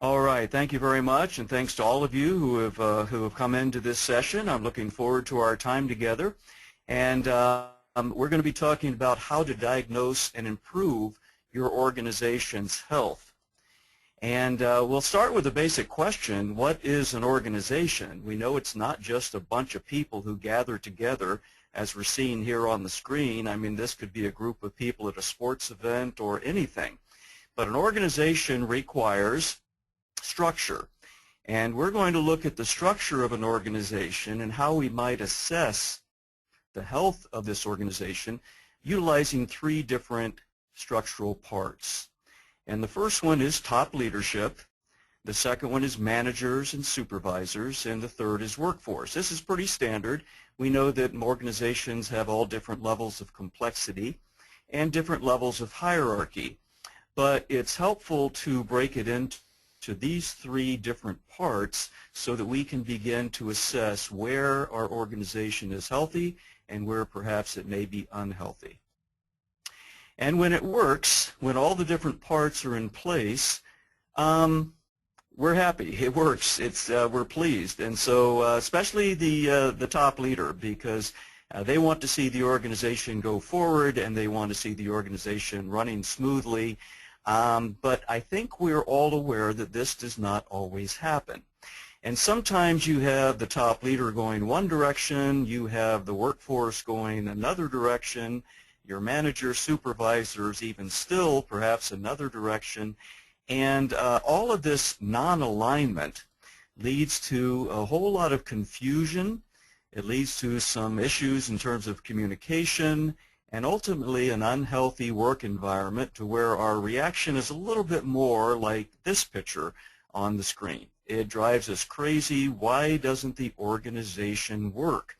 All right, thank you very much, and thanks to all of you who have come into this session. I'm looking forward to our time together, and we're going to be talking about how to diagnose and improve your organization's health. And we'll start with a basic question: what is an organization? We know it's not just a bunch of people who gather together, as we're seeing here on the screen. I mean, this could be a group of people at a sports event or anything. But an organization requires structure. And we're going to look at the structure of an organization and how we might assess the health of this organization utilizing three different structural parts. And the first one is top leadership, the second one is managers and supervisors, and the third is workforce. This is pretty standard. We know that organizations have all different levels of complexity and different levels of hierarchy, but it's helpful to break it into these three different parts so that we can begin to assess where our organization is healthy and where perhaps it may be unhealthy. And when it works, when all the different parts are in place, we're happy. It works. We're pleased. And so especially the top leader, because they want to see the organization go forward and they want to see the organization running smoothly. But I think we're all aware that this does not always happen. And sometimes you have the top leader going one direction, you have the workforce going another direction, your manager, supervisors even still perhaps another direction, and all of this non-alignment leads to a whole lot of confusion. It leads to some issues in terms of communication, and ultimately an unhealthy work environment to where our reaction is a little bit more like this picture on the screen. It drives us crazy. Why doesn't the organization work?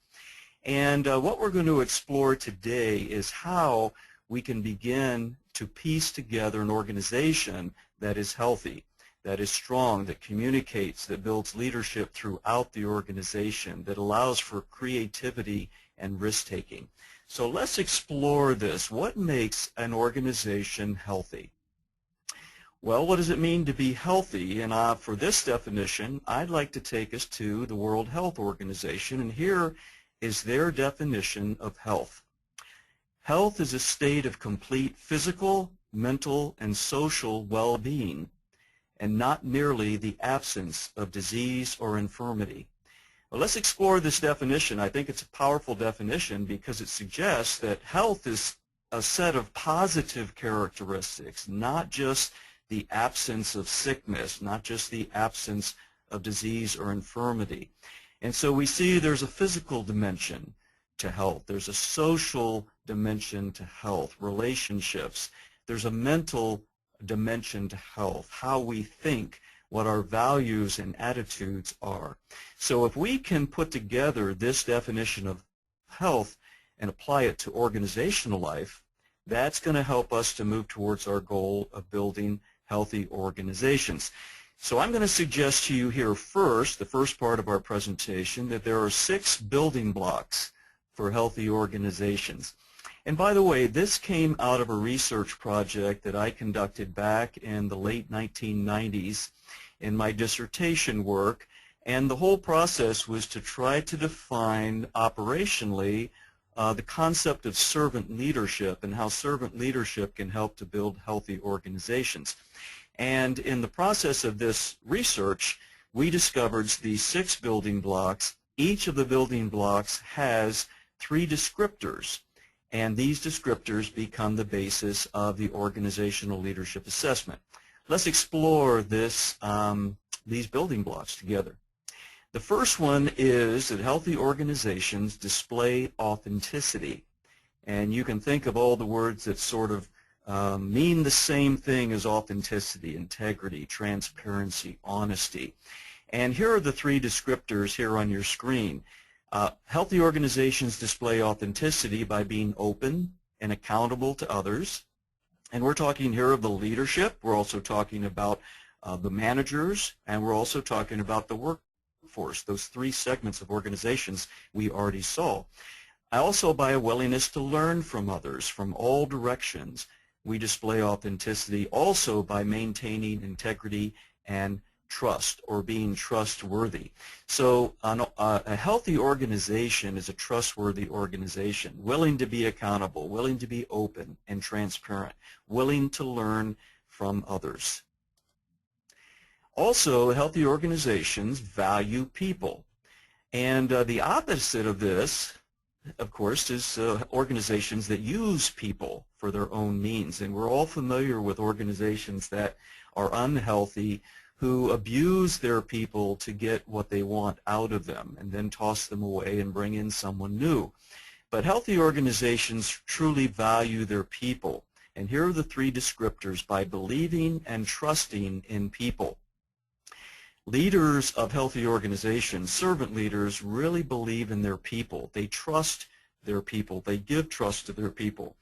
And what we're going to explore today is how we can begin to piece together an organization that is healthy, that is strong, that communicates, that builds leadership throughout the organization, that allows for creativity and risk-taking. So let's explore this. What makes an organization healthy? Well, what does it mean to be healthy? And for this definition, I'd like to take us to the World Health Organization, and here is their definition of health. Health is a state of complete physical, mental, and social well-being, and not merely the absence of disease or infirmity. Well, let's explore this definition. I think it's a powerful definition because it suggests that health is a set of positive characteristics, not just the absence of sickness, not just the absence of disease or infirmity. And so we see there's a physical dimension to health. There's a social dimension to health, relationships. There's a mental dimension to health, how we think, what our values and attitudes are. So if we can put together this definition of health and apply it to organizational life, that's going to help us to move towards our goal of building healthy organizations. So I'm going to suggest to you here first, the first part of our presentation, that there are 6 building blocks for healthy organizations. And by the way, this came out of a research project that I conducted back in the late 1990s in my dissertation work, and the whole process was to try to define operationally the concept of servant leadership and how servant leadership can help to build healthy organizations. And in the process of this research, we discovered these 6 building blocks. Each of the building blocks has 3 descriptors, and these descriptors become the basis of the organizational leadership assessment. Let's explore this, these building blocks together. The first one is that healthy organizations display authenticity. And you can think of all the words that sort of mean the same thing as authenticity: integrity, transparency, honesty. And here are the 3 descriptors here on your screen. Healthy organizations display authenticity by being open and accountable to others. And we're talking here of the leadership. We're also talking about the managers, and we're also talking about the workforce, those 3 segments of organizations we already saw. Also by a willingness to learn from others from all directions. We display authenticity also by maintaining integrity and trust, or being trustworthy. So a healthy organization is a trustworthy organization, willing to be accountable, willing to be open and transparent, willing to learn from others. Also, healthy organizations value people. And the opposite of this, of course, is organizations that use people for their own means. And we're all familiar with organizations that are unhealthy, who abuse their people to get what they want out of them and then toss them away and bring in someone new. But healthy organizations truly value their people. And here are the three descriptors: by believing and trusting in people. Leaders of healthy organizations, servant leaders, really believe in their people. They trust their people. They give trust to their people.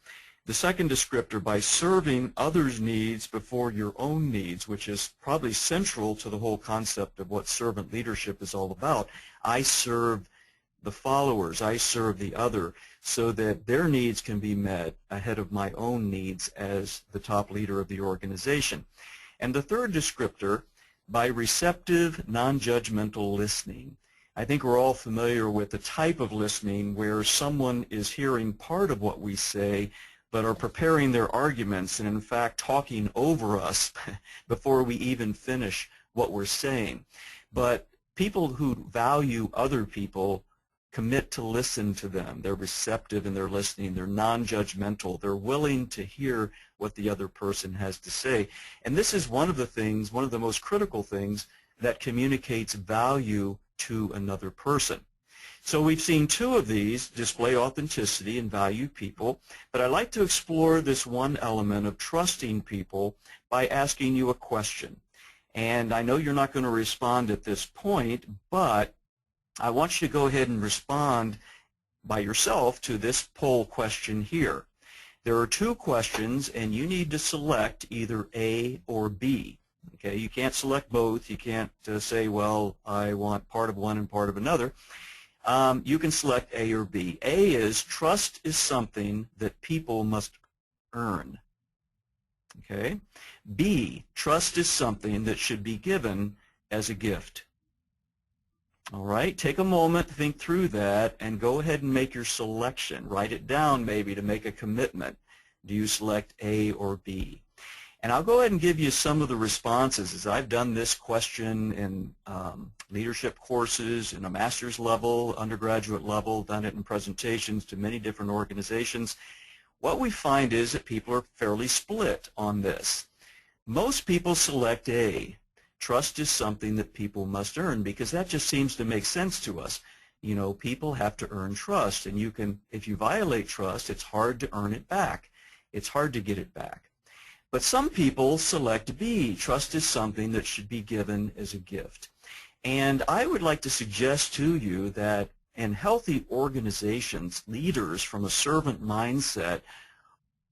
The second descriptor, by serving others' needs before your own needs, which is probably central to the whole concept of what servant leadership is all about. I serve the followers, I serve the other, so that their needs can be met ahead of my own needs as the top leader of the organization. And the third descriptor, by receptive, non-judgmental listening. I think we're all familiar with the type of listening where someone is hearing part of what we say, but are preparing their arguments and in fact talking over us before we even finish what we're saying. But people who value other people commit to listen to them. They're receptive in their listening. They're non-judgmental. They're willing to hear what the other person has to say. And this is one of the things, one of the most critical things that communicates value to another person. So we've seen two of these, display authenticity and value people, but I'd like to explore this one element of trusting people by asking you a question. And I know you're not going to respond at this point, but I want you to go ahead and respond by yourself to this poll question here. There are two questions, and you need to select either A or B. Okay, you can't select both. You can't say, well, I want part of one and part of another. You can select A or B. A is, trust is something that people must earn. Okay. B, trust is something that should be given as a gift. All right, take a moment, think through that, and go ahead and make your selection. Write it down maybe to make a commitment. Do you select A or B? And I'll go ahead and give you some of the responses, as I've done this question in leadership courses in a master's level, undergraduate level, done it in presentations to many different organizations. What we find is that people are fairly split on this. Most people select A. Trust is something that people must earn, because that just seems to make sense to us. You know, people have to earn trust, and you can, if you violate trust, it's hard to earn it back. It's hard to get it back. But some people select B. Trust is something that should be given as a gift. And I would like to suggest to you that in healthy organizations, leaders from a servant mindset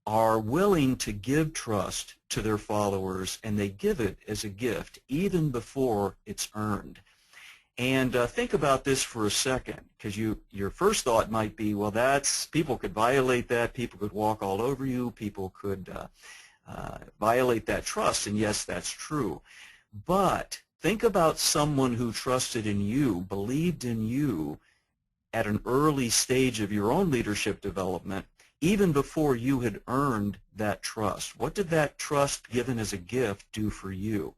are willing to give trust to their followers, and they give it as a gift even before it's earned. And think about this for a second, because your first thought might be, well, that's, people could violate that, people could walk all over you, people could violate that trust, and yes, that's true. But think about someone who trusted in you, believed in you at an early stage of your own leadership development, even before you had earned that trust. What did that trust given as a gift do for you?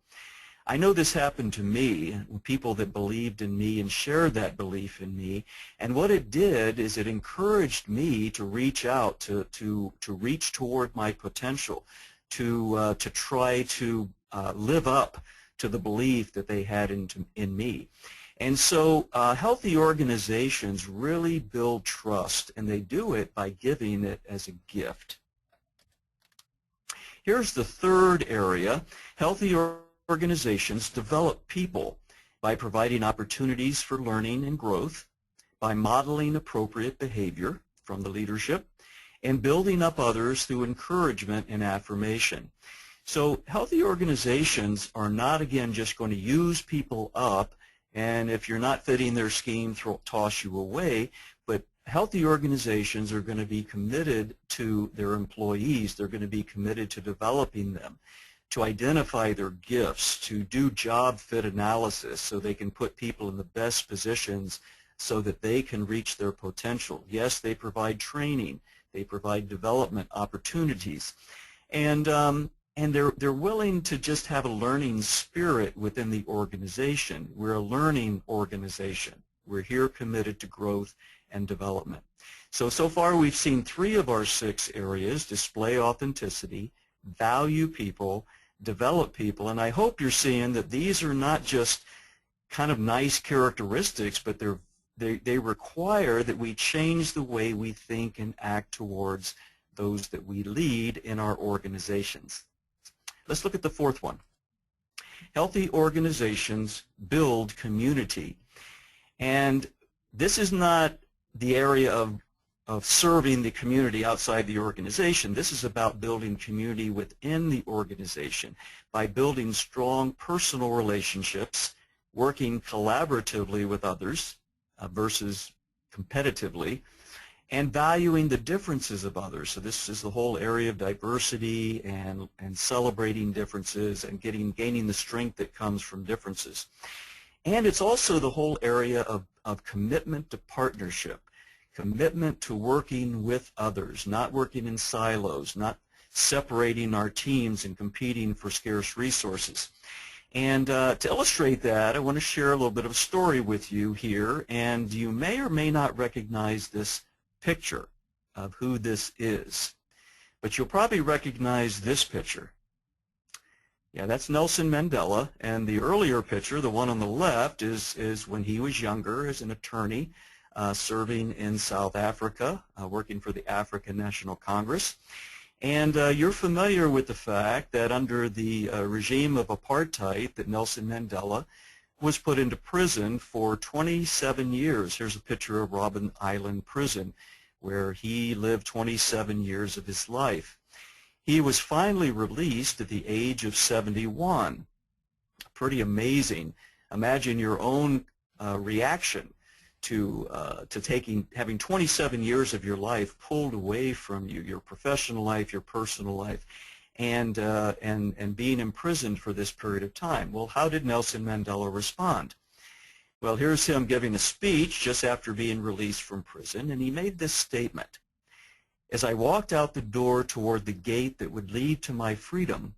I know this happened to me, people that believed in me and shared that belief in me, and what it did is it encouraged me to reach out, to reach toward my potential, to try to live up to the belief that they had in me. And so healthy organizations really build trust, and they do it by giving it as a gift. Here's the third area. Healthy organizations develop people by providing opportunities for learning and growth, by modeling appropriate behavior from the leadership, and building up others through encouragement and affirmation. So healthy organizations are not, again, just going to use people up, and if you're not fitting their scheme, toss you away. But healthy organizations are going to be committed to their employees. They're going to be committed to developing them, to identify their gifts, to do job fit analysis so they can put people in the best positions so that they can reach their potential. Yes, they provide training, they provide development opportunities, and they're willing to just have a learning spirit within the organization. We're a learning organization. We're here committed to growth and development. So far we've seen 3 of our 6 areas: display authenticity, value people, develop people, and I hope you're seeing that these are not just kind of nice characteristics, but they require that we change the way we think and act towards those that we lead in our organizations. Let's look at the 4th one. Healthy organizations build community. And this is not the area of serving the community outside the organization. This is about building community within the organization by building strong personal relationships, working collaboratively with others versus competitively, and valuing the differences of others. So this is the whole area of diversity and celebrating differences and gaining the strength that comes from differences. And it's also the whole area of commitment to partnership, commitment to working with others, not working in silos, not separating our teams and competing for scarce resources. And to illustrate that, I want to share a little bit of a story with you here, and you may or may not recognize this picture of who this is, but you'll probably recognize this picture. Yeah, that's Nelson Mandela, and the earlier picture, the one on the left, is when he was younger as an attorney serving in South Africa, working for the African National Congress. And you're familiar with the fact that under the regime of apartheid that Nelson Mandela was put into prison for 27 years. Here's a picture of Robben Island Prison where he lived 27 years of his life. He was finally released at the age of 71. Pretty amazing. Imagine your own reaction to having 27 years of your life pulled away from you, your professional life, your personal life, and being imprisoned for this period of time. Well, how did Nelson Mandela respond? Well, here's him giving a speech just after being released from prison, and he made this statement: "As I walked out the door toward the gate that would lead to my freedom,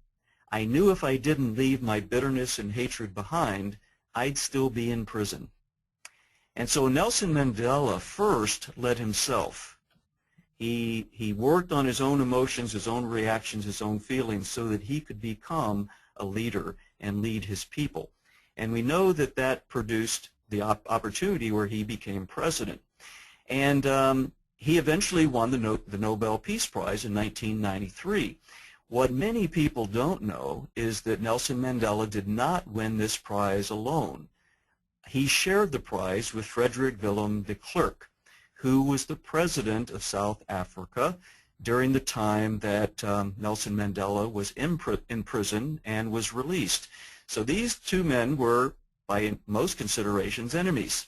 I knew if I didn't leave my bitterness and hatred behind, I'd still be in prison." And so Nelson Mandela first led himself. He worked on his own emotions, his own reactions, his own feelings so that he could become a leader and lead his people. And we know that that produced the opportunity where he became president. And he eventually won the Nobel Peace Prize in 1993. What many people don't know is that Nelson Mandela did not win this prize alone. He shared the prize with Frederick Willem de Klerk, who was the president of South Africa during the time that Nelson Mandela was in prison and was released. So these two men were, by most considerations, enemies.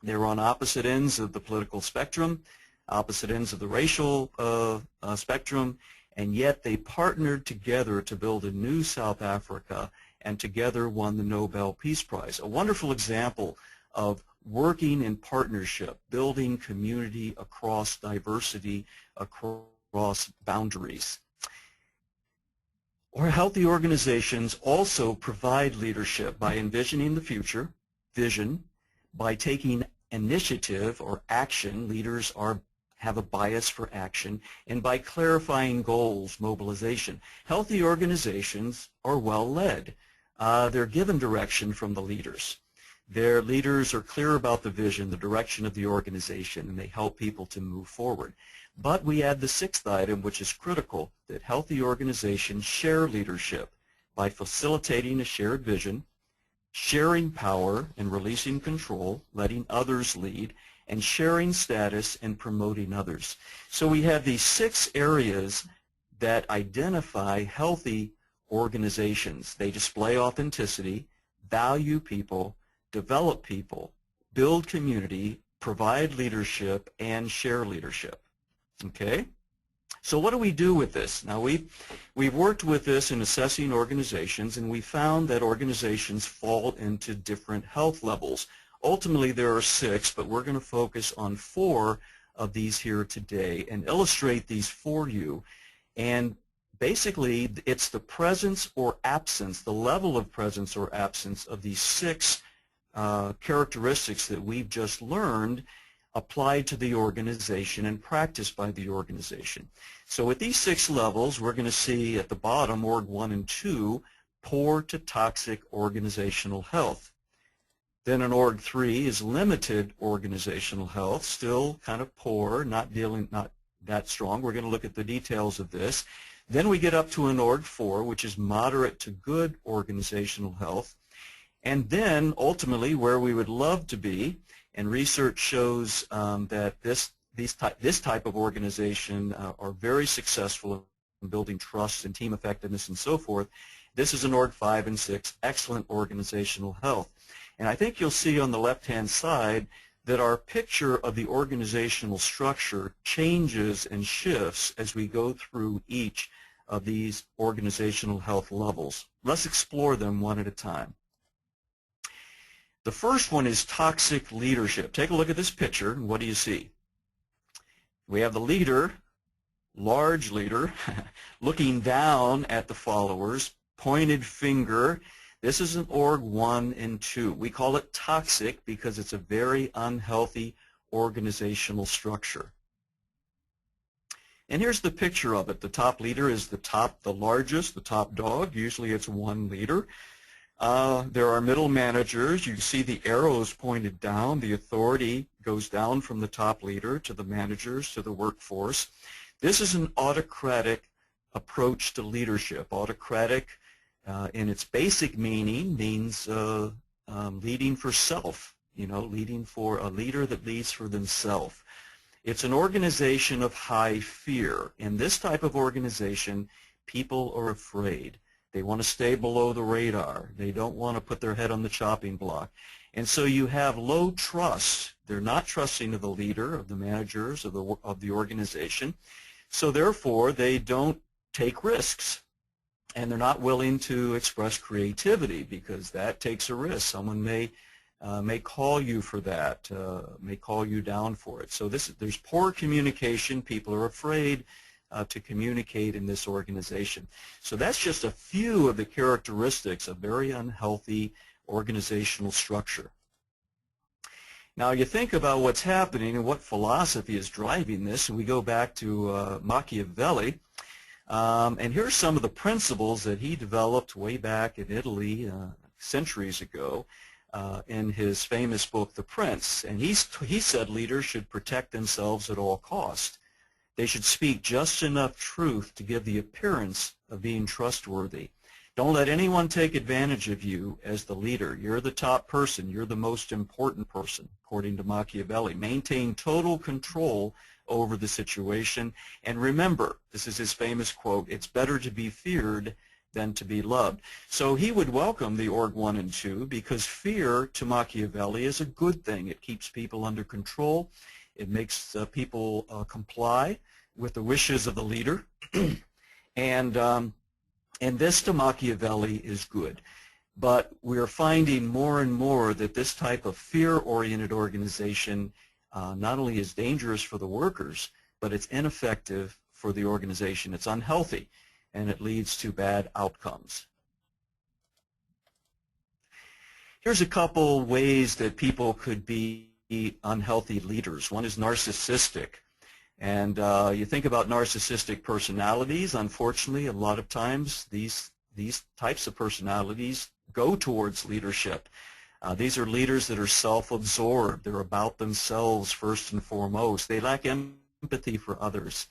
They were on opposite ends of the political spectrum, opposite ends of the racial spectrum, and yet they partnered together to build a new South Africa, and together won the Nobel Peace Prize. A wonderful example of working in partnership, building community across diversity, across boundaries. Or healthy organizations also provide leadership by envisioning the future, vision, by taking initiative or action. Leaders have a bias for action, and by clarifying goals, mobilization. Healthy organizations are well led. They're given direction from the leaders. Their leaders are clear about the vision, the direction of the organization, and they help people to move forward. But we add the 6th item, which is critical, that healthy organizations share leadership by facilitating a shared vision, sharing power and releasing control, letting others lead, and sharing status and promoting others. So we have these 6 areas that identify healthy organizations. They display authenticity, value people, develop people, build community, provide leadership, and share leadership. Okay? So what do we do with this? Now we've worked with this in assessing organizations, and we found that organizations fall into different health levels. Ultimately there are 6, but we're going to focus on 4 of these here today and illustrate these for you. And basically it's the presence or absence, the level of presence or absence of these 6 characteristics that we've just learned applied to the organization and practiced by the organization. So at these 6 levels, we're going to see at the bottom, Org 1 and 2, poor to toxic organizational health. Then in Org 3 is limited organizational health, still kind of poor, not that strong. We're going to look at the details of this. Then we get up to an Org 4, which is moderate to good organizational health. And then ultimately where we would love to be, and research shows that this type of organization are very successful in building trust and team effectiveness and so forth. This is an Org 5 and 6, excellent organizational health. And I think you'll see on the left-hand side that our picture of the organizational structure changes and shifts as we go through each of these organizational health levels. Let's explore them one at a time. The first one is toxic leadership. Take a look at this picture, and what do you see? We have the leader, large leader, looking down at the followers, pointed finger. This is an Org 1 and 2. We call it toxic because it's a very unhealthy organizational structure. And here's the picture of it. The top leader is the largest, the top dog. Usually it's one leader. There are middle managers. You see the arrows pointed down. The authority goes down from the top leader to the managers to the workforce. This is an autocratic approach to leadership. Autocratic in its basic meaning means leading for self, leading for a leader that leads for themselves. It's an organization of high fear. In this type of organization, people are afraid. They want to stay below the radar. They don't want to put their head on the chopping block. And so you have low trust. They're not trusting of the leader, of the managers, of the organization. So therefore, they don't take risks. And they're not willing to express creativity because that takes a risk. Someone may call you for that, may call you down for it. So there's poor communication. People are afraid to communicate in this organization. So that's just a few of the characteristics of very unhealthy organizational structure. Now you think about what's happening and what philosophy is driving this, and we go back to Machiavelli, and here's some of the principles that he developed way back in Italy centuries ago in his famous book, The Prince. And he said leaders should protect themselves at all costs. They should speak just enough truth to give the appearance of being trustworthy. Don't let anyone take advantage of you as the leader. You're the top person. You're the most important person, according to Machiavelli. Maintain total control over the situation. And remember, this is his famous quote, it's better to be feared than to be loved. So he would welcome the Org 1 and 2 because fear to Machiavelli is a good thing. It keeps people under control. It makes people comply with the wishes of the leader, and this to Machiavelli is good. But we're finding more and more that this type of fear-oriented organization not only is dangerous for the workers, but it's ineffective for the organization. It's unhealthy, and it leads to bad outcomes. Here's a couple ways that people could be unhealthy leaders. One is narcissistic. And you think about narcissistic personalities. Unfortunately, a lot of times these types of personalities go towards leadership. These are leaders that are self-absorbed. They're about themselves first and foremost. They lack empathy for others.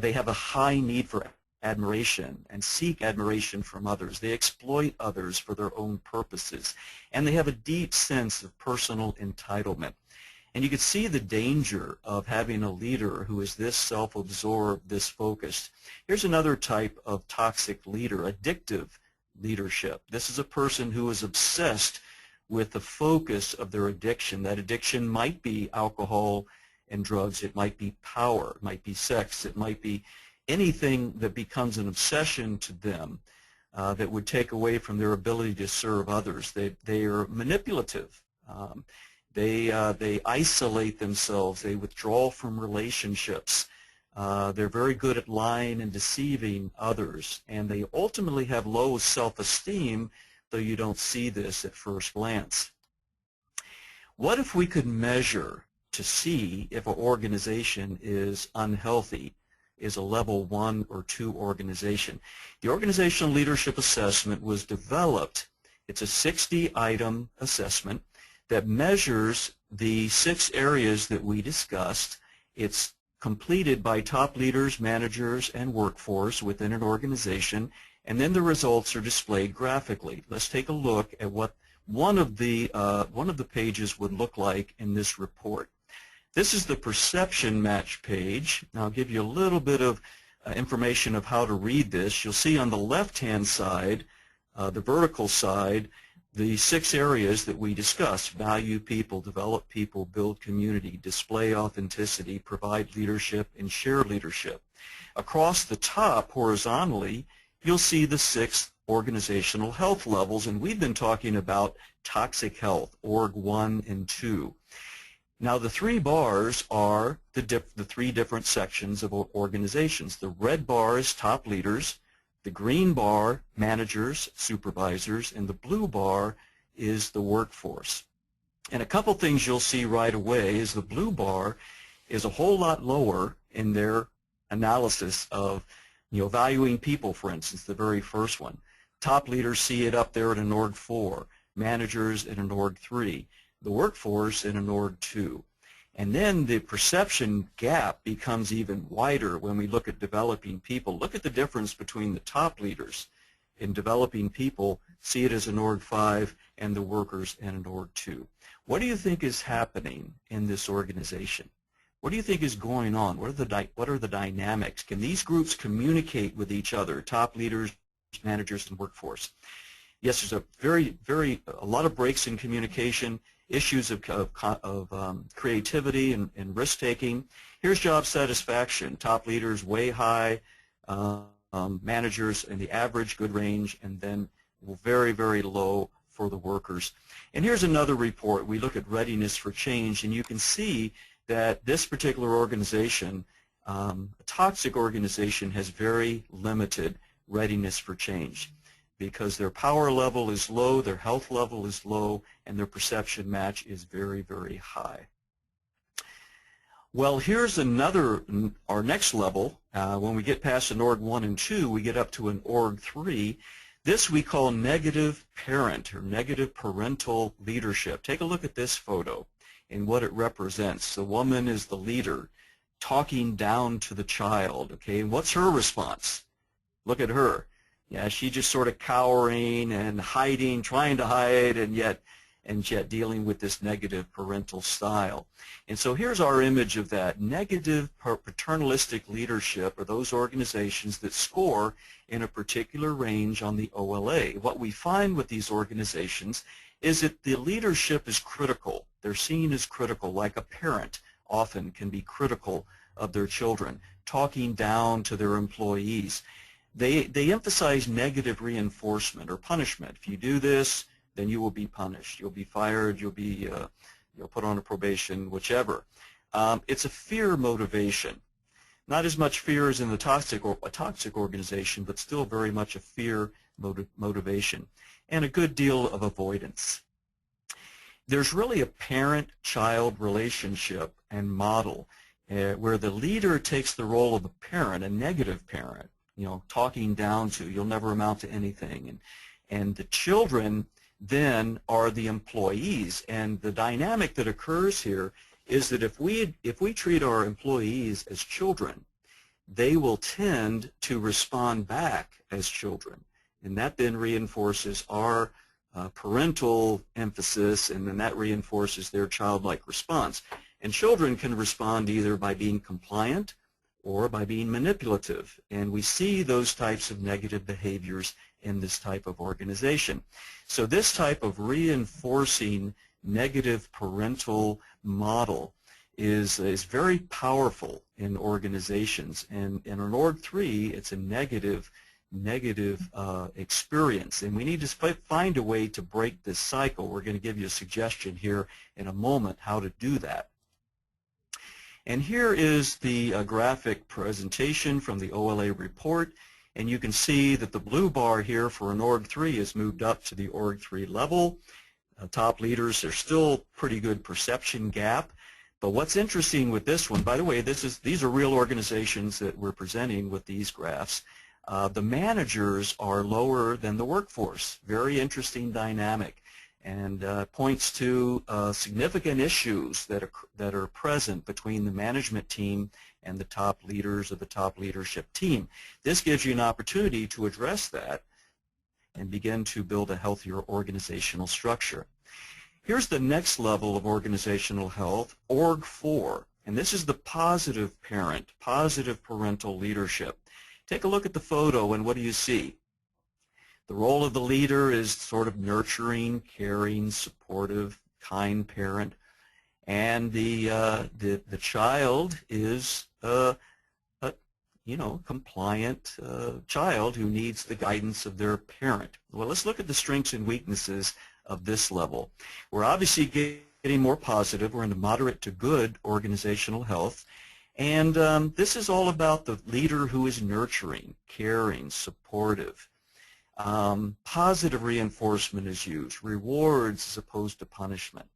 They have a high need for admiration and seek admiration from others. They exploit others for their own purposes. And they have a deep sense of personal entitlement. And you can see the danger of having a leader who is this self-absorbed, this focused. Here's another type of toxic leader, addictive leadership. This is a person who is obsessed with the focus of their addiction. That addiction might be alcohol and drugs, it might be power, it might be sex, it might be anything that becomes an obsession to them that would take away from their ability to serve others. They are manipulative. They isolate themselves. They withdraw from relationships. They're very good at lying and deceiving others, and they ultimately have low self-esteem, though you don't see this at first glance. What if we could measure to see if an organization is unhealthy, is a level 1 or 2 organization? The Organizational Leadership Assessment was developed. It's a 60-item assessment that measures the 6 areas that we discussed. It's completed by top leaders, managers, and workforce within an organization, and then the results are displayed graphically. Let's take a look at what one of the pages would look like in this report. This is the perception match page. Now I'll give you a little bit of information of how to read this. You'll see on the left-hand side, the vertical side, the 6 areas that we discussed: value people, develop people, build community, display authenticity, provide leadership, and share leadership. Across the top, horizontally, you'll see the 6 organizational health levels, and we've been talking about toxic health, Org 1 and 2. Now the 3 bars are the 3 different sections of organizations. The red bar is top leaders, the green bar, managers, supervisors, and the blue bar is the workforce. And a couple things you'll see right away is the blue bar is a whole lot lower in their analysis of, valuing people, for instance, the very first one. Top leaders see it up there at an Org 4, managers in an Org 3, the workforce in an Org 2. And then the perception gap becomes even wider when we look at developing people. Look at the difference between the top leaders in developing people, see it as an Org 5, and the workers in an Org 2. What do you think is happening in this organization? What do you think is going on? What are the dynamics? Can these groups communicate with each other, top leaders, managers, and workforce? Yes, there's a lot of breaks in communication, issues of creativity and risk-taking. Here's job satisfaction. Top leaders way high, managers in the average, good range, and then very, very low for the workers. And here's another report. We look at readiness for change, and you can see that this particular organization, a toxic organization, has very limited readiness for change because their power level is low, their health level is low, and their perception match is very, very high. Well, here's our next level. When we get past an Org 1 and 2, we get up to an Org 3. This we call negative parent or negative parental leadership. Take a look at this photo and what it represents. The woman is the leader talking down to the child, okay? And what's her response? Look at her. Yeah, she's just sort of cowering and hiding, trying to hide, and yet dealing with this negative parental style. And so here's our image of that. Negative paternalistic leadership are those organizations that score in a particular range on the OLA. What we find with these organizations is that the leadership is critical. They're seen as critical, like a parent often can be critical of their children, talking down to their employees. They emphasize negative reinforcement or punishment. If you do this, then you will be punished. You'll be fired. You'll be put on a probation, whichever. It's a fear motivation. Not as much fear as in a toxic organization, but still very much a fear motivation, and a good deal of avoidance. There's really a parent-child relationship and model where the leader takes the role of a parent, a negative parent, talking down to, you'll never amount to anything, and the children then are the employees. And the dynamic that occurs here is that if we treat our employees as children, they will tend to respond back as children, and that then reinforces our parental emphasis, and then that reinforces their childlike response. And children can respond either by being compliant or by being manipulative. And we see those types of negative behaviors in this type of organization. So this type of reinforcing negative parental model is very powerful in organizations. And in an org 3, it's a negative experience, and we need to find a way to break this cycle. We're going to give you a suggestion here in a moment how to do that. And here is the graphic presentation from the OLA report, and you can see that the blue bar here for an org 3 is moved up to the org 3 level. Top leaders, there's still pretty good perception gap. But what's interesting with this one, by the way, these are real organizations that we're presenting with these graphs. The managers are lower than the workforce. Very interesting dynamic, and points to significant issues that are present between the management team and the top leaders of the top leadership team. This gives you an opportunity to address that and begin to build a healthier organizational structure. Here's the next level of organizational health, org 4, and this is the positive parent, positive parental leadership. Take a look at the photo, and what do you see? The role of the leader is sort of nurturing, caring, supportive, kind parent, and the child is compliant child who needs the guidance of their parent. Well, let's look at the strengths and weaknesses of this level. We're obviously getting more positive. We're into moderate to good organizational health. And this is all about the leader who is nurturing, caring, supportive. Positive reinforcement is used, rewards as opposed to punishment.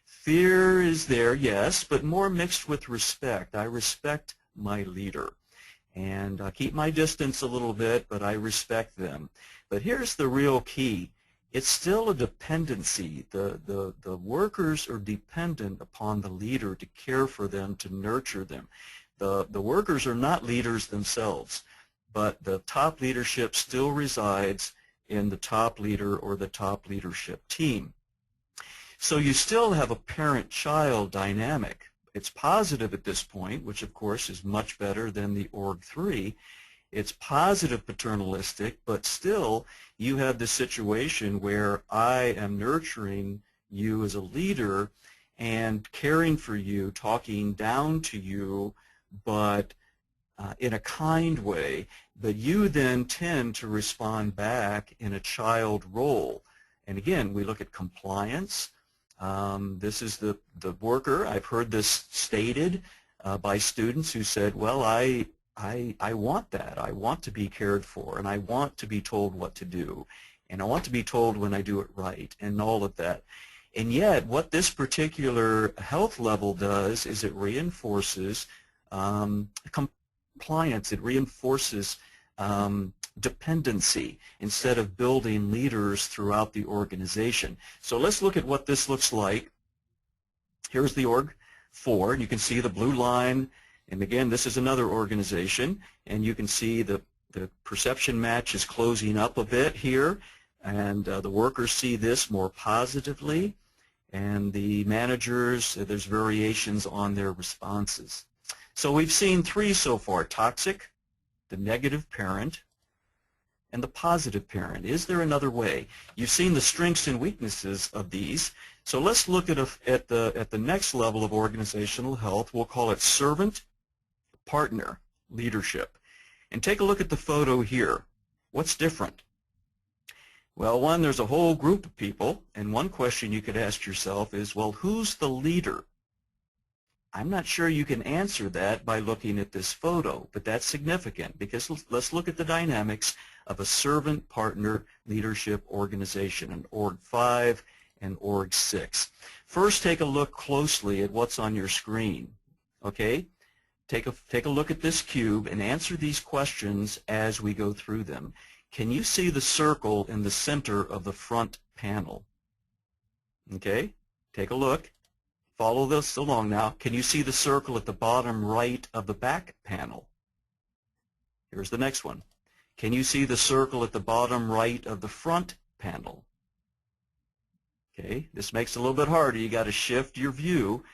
Fear is there, yes, but more mixed with respect. I respect my leader, and I keep my distance a little bit, but I respect them. But here's the real key. It's still a dependency. The workers are dependent upon the leader to care for them, to nurture them. The workers are not leaders themselves, but the top leadership still resides in the top leader or the top leadership team. So you still have a parent-child dynamic. It's positive at this point, which of course is much better than the org 3. It's positive paternalistic, but still you have this situation where I am nurturing you as a leader and caring for you, talking down to you, but in a kind way, but you then tend to respond back in a child role. And again, we look at compliance. This is the worker. I've heard this stated by students who said, well, I want that. I want to be cared for, and I want to be told what to do, and I want to be told when I do it right, and all of that. And yet, what this particular health level does is it reinforces compliance. It reinforces dependency instead of building leaders throughout the organization. So let's look at what this looks like. Here's the org 4, and you can see the blue line. And again, this is another organization, and you can see the perception match is closing up a bit here, and the workers see this more positively, and the managers, there's variations on their responses. So we've seen 3 so far: toxic, the negative parent, and the positive parent. Is there another way? You've seen the strengths and weaknesses of these. So let's look at the next level of organizational health. We'll call it servant partner leadership. And take a look at the photo here. What's different? Well, one, there's a whole group of people, and one question you could ask yourself is, well, who's the leader? I'm not sure you can answer that by looking at this photo, but that's significant because let's look at the dynamics of a servant partner leadership organization, an org 5 and org 6. First, take a look closely at what's on your screen, okay? Take a look at this cube and answer these questions as we go through them. Can you see the circle in the center of the front panel? Okay, take a look. Follow this along now. Can you see the circle at the bottom right of the back panel? Here's the next one. Can you see the circle at the bottom right of the front panel? Okay, this makes it a little bit harder. You got to shift your view.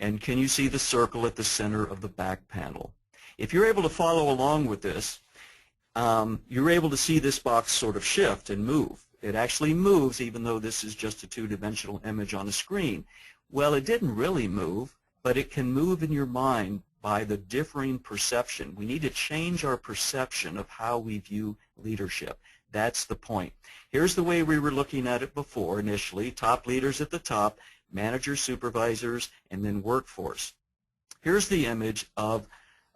And can you see the circle at the center of the back panel? If you're able to follow along with this, you're able to see this box sort of shift and move. It actually moves even though this is just a two-dimensional image on a screen. Well, it didn't really move, but it can move in your mind by the differing perception. We need to change our perception of how we view leadership. That's the point. Here's the way we were looking at it before initially. Top leaders at the top, managers, supervisors, and then workforce. Here's the image of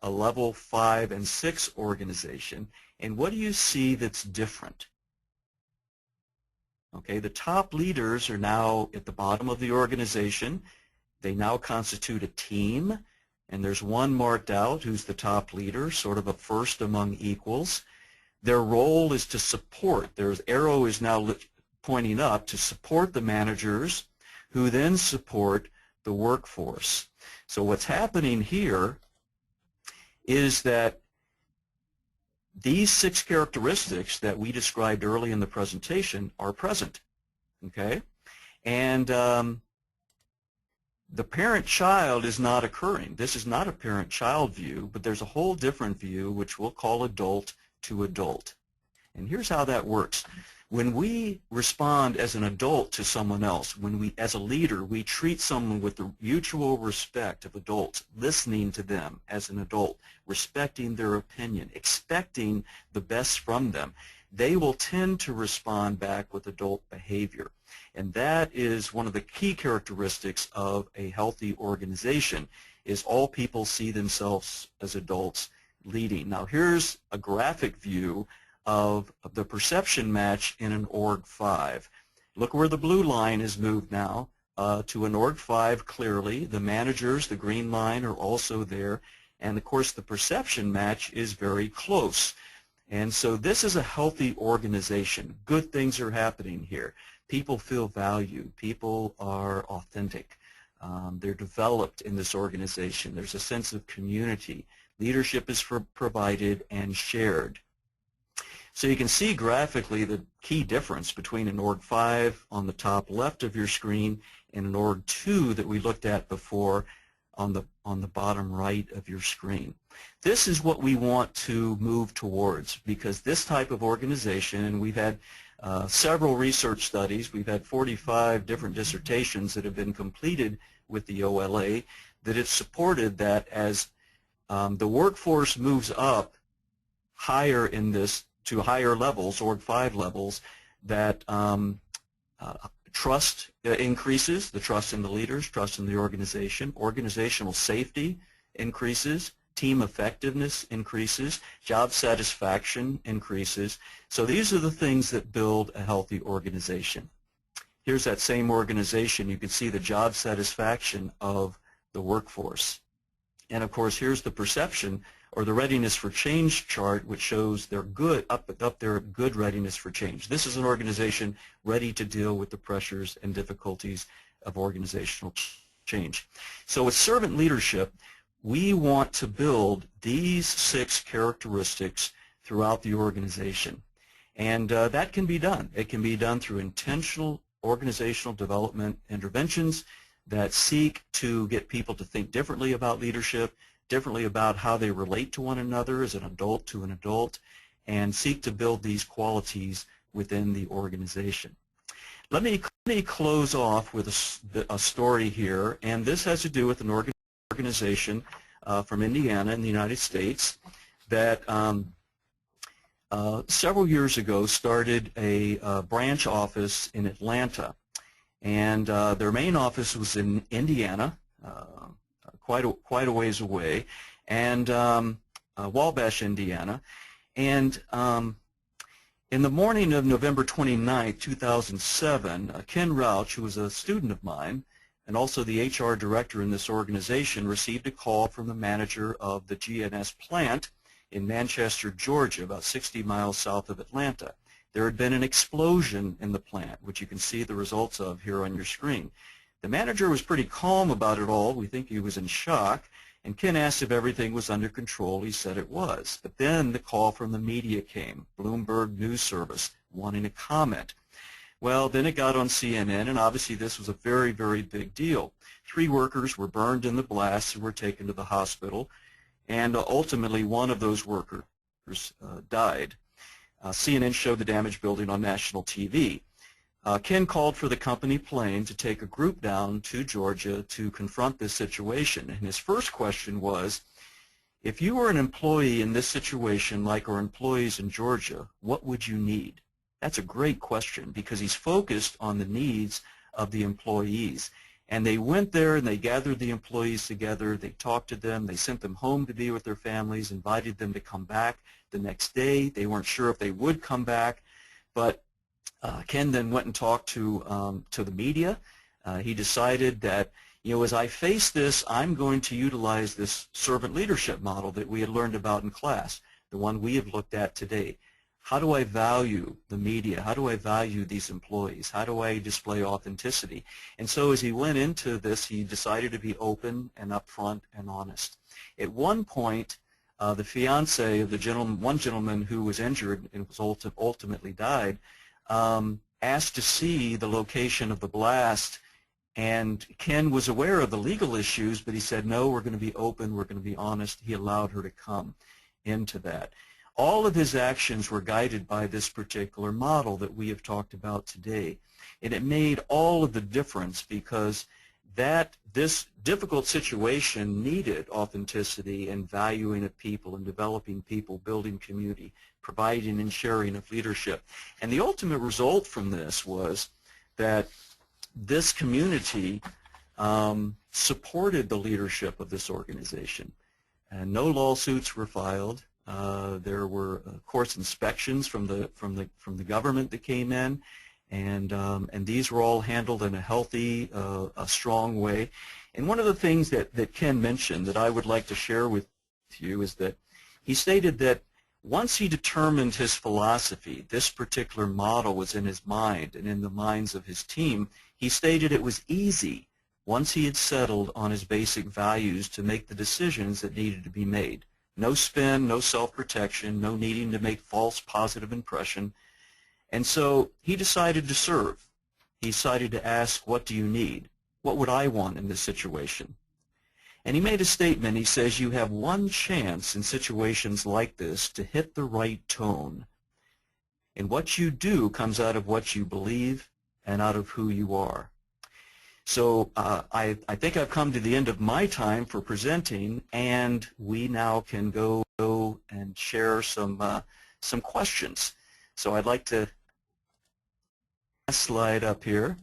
a level 5 and 6 organization. And what do you see that's different? Okay, the top leaders are now at the bottom of the organization. They now constitute a team, and there's one marked out who's the top leader, sort of a first among equals. Their role is to support. Their arrow is now pointing up to support the managers, who then support the workforce. So what's happening here is that these 6 characteristics that we described early in the presentation are present, okay? And the parent-child is not occurring. This is not a parent-child view, but there's a whole different view, which we'll call adult to adult. And here's how that works. When we respond as an adult to someone else, when we, as a leader, we treat someone with the mutual respect of adults, listening to them as an adult, respecting their opinion, expecting the best from them, they will tend to respond back with adult behavior. And that is one of the key characteristics of a healthy organization, is all people see themselves as adults leading. Now here's a graphic view of the perception match in an Org 5. Look where the blue line is moved now to an Org 5 clearly. The managers, the green line, are also there. And of course the perception match is very close. And so this is a healthy organization. Good things are happening here. People feel valued. People are authentic. They're developed in this organization. There's a sense of community. Leadership is provided and shared. So you can see graphically the key difference between an Org 5 on the top left of your screen and an Org 2 that we looked at before on the bottom right of your screen. This is what we want to move towards, because this type of organization, and we've had several research studies, we've had 45 different dissertations that have been completed with the OLA that have supported that as the workforce moves up higher in this, to higher levels, Org 5 levels, that trust increases, the trust in the leaders, trust in the organization, organizational safety increases, team effectiveness increases, job satisfaction increases. So these are the things that build a healthy organization. Here's that same organization. You can see the job satisfaction of the workforce. And of course, here's the perception or the readiness for change chart, which shows they're good, up there, good readiness for change. This is an organization ready to deal with the pressures and difficulties of organizational change. So with servant leadership, we want to build these 6 characteristics throughout the organization. And that can be done. It can be done through intentional organizational development interventions that seek to get people to think differently about leadership, differently about how they relate to one another as an adult to an adult, and seek to build these qualities within the organization. Let me close off with a story here, and this has to do with an organization from Indiana in the United States that several years ago started a branch office in Atlanta. And their main office was in Indiana, quite a ways away, and Wabash, Indiana. And in the morning of November 29, 2007, Ken Rauch, who was a student of mine and also the HR director in this organization, received a call from the manager of the GNS plant in Manchester, Georgia, about 60 miles south of Atlanta. There had been an explosion in the plant, which you can see the results of here on your screen. The manager was pretty calm about it all. We think he was in shock. And Ken asked if everything was under control. He said it was. But then the call from the media came, Bloomberg News Service, wanting to comment. Well, then it got on CNN, and obviously this was a very, very big deal. 3 workers were burned in the blast and were taken to the hospital. and ultimately one of those workers died. CNN showed the damaged building on national TV. Ken called for the company plane to take a group down to Georgia to confront this situation. And his first question was, if you were an employee in this situation like our employees in Georgia, what would you need? That's a great question because he's focused on the needs of the employees. And they went there and they gathered the employees together, they talked to them, they sent them home to be with their families, invited them to come back the next day. They weren't sure if they would come back, but Ken then went and talked to the media. He decided that, as I face this, I'm going to utilize this servant leadership model that we had learned about in class, the one we have looked at today. How do I value the media? How do I value these employees? How do I display authenticity? And so as he went into this, he decided to be open and upfront and honest. At one point, the fiance of one gentleman who was injured and was ultimately died, asked to see the location of the blast, and Ken was aware of the legal issues, but he said, no, we're going to be open, we're going to be honest. He allowed her to come into that. All of his actions were guided by this particular model that we have talked about today, and it made all of the difference because this difficult situation needed authenticity and valuing of people and developing people, building community, providing and sharing of leadership. And the ultimate result from this was that this community supported the leadership of this organization. And no lawsuits were filed. There were, of course, inspections from the government that came in, and these were all handled in a healthy, a strong way. And one of the things that Ken mentioned that I would like to share with you is that he stated that once he determined his philosophy, this particular model was in his mind and in the minds of his team, he stated it was easy, once he had settled on his basic values, to make the decisions that needed to be made. No spin, no self-protection, no needing to make false positive impression. And so he decided to serve. He decided to ask, what do you need? What would I want in this situation? And he made a statement. He says, you have one chance in situations like this to hit the right tone. And what you do comes out of what you believe and out of who you are. So I think I've come to the end of my time for presenting, and we now can go and share some questions. So I'd like to slide up here.